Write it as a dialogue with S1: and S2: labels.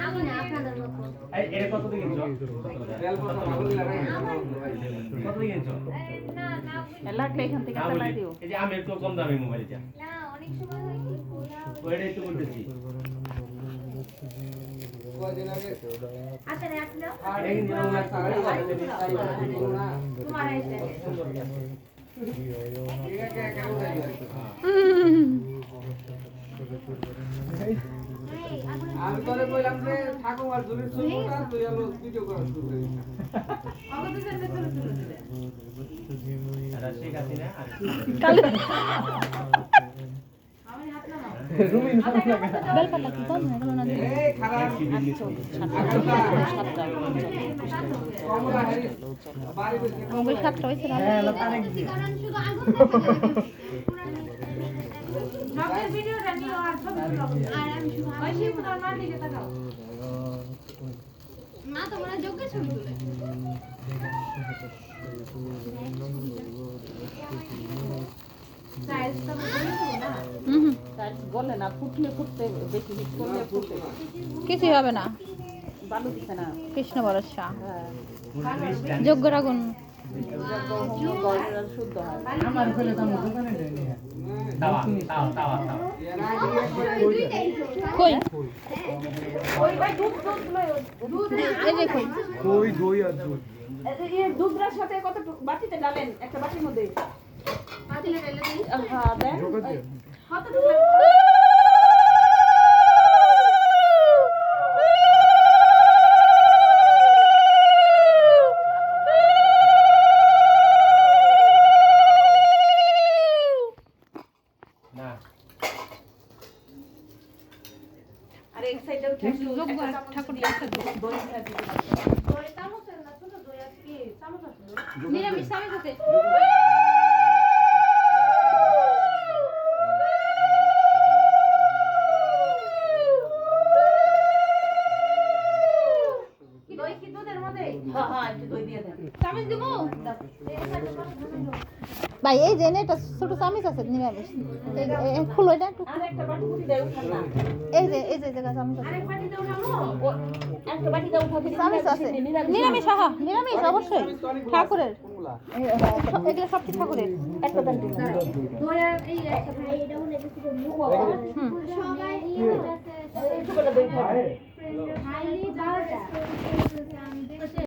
S1: আমি না আপনাদের মতো
S2: এই এর কত দিয়ে কিনছো? কত দিয়ে কিনছো?
S1: না না
S3: লাগলে এখান থেকে চালাই দিও।
S2: এই যে আমি একটু কম দামি মোবাইলটা।
S1: না অনেক সময় হয় কি
S2: ওইটাই তো বলতেছি।
S1: আচ্ছা রাখলো
S2: এটা কিন্তু আমরা সারা
S1: তোমার এসে
S4: আমি তোরে কইলাম যে ঠাকুমার জুরির ছবিটা তুই হলো ভিডিও করা শুরু করে দিস।
S2: এটা ঠিক আছে না? আর
S3: বেলপাতা কি কম হয়ে গেল না?
S4: এই খারাপ কমলা হারিস বাড়ি বসে
S3: মোবাইল সাতটা হয়েছে না?
S1: কারণ শুধু আগুন থাকে ভিডিওটা নিও আর ছবি তুলো আর আমি শুধু ওই শিবুদার মার দিকে তাকাও না তোমরা যোগ্য ছবি তুলে সাইজটা বলে না
S3: বলে না ফুটলে ফুটতে বেশি হিট করলে ফুটে
S5: কিছুই হবে না।
S3: বালু দিছে না।
S5: কৃষ্ণ ভরসা
S3: হ্যাঁ
S5: যোগ্যর আগুন।
S3: গরম শুদ্ধ হয়।
S4: আমার ফেলে তো দোকানে যাই না।
S2: তাওয়া।
S5: কই
S3: ওই ভাই দুধ
S5: এই যে কই
S4: দই আর দুধ।
S3: এই দুধটার সাথে কত বাটিতে ডালেন একটা বাটির মধ্যে
S1: পাতিলে ঢেলে দিই
S3: হ্যাঁ দেন
S1: কতটুকু
S2: না।
S3: আর এই সাইডেও
S5: ঠাকুর দেখা
S3: দই দিয়ে দিতে
S1: দই চামচ না ছোট দই আছে কি চামচ আছে
S5: নিরামিষ চামচ আছে।
S1: দই কি দুধের মধ্যে
S3: হ্যাঁ হ্যাঁ একটু দই দিয়ে দেন
S5: চামচ দিব ভাই এই যে এটা ছোট চামচ আছে নিরামিষ খুলো এটা একটু।
S3: আর একটা বাটি মুড়ি দেয় উঠান না
S5: এই যে জায়গা চামচ আছে
S1: আরেক পাটিতে উঠাবো
S3: একটা বাটিতে উঠাতে
S5: চামচ আছে নিরামিষ হ্যাঁ নিরামিষ অবশ্যই ঠাকুরের এগুলো সব ঠাকুরের
S3: একটা দেন দিন
S1: দই আর এই একটা ভাই এটা মনে কিছু সবাই নিয়ে যাচ্ছে
S3: একটু করে দই খাবে
S1: ভাই যা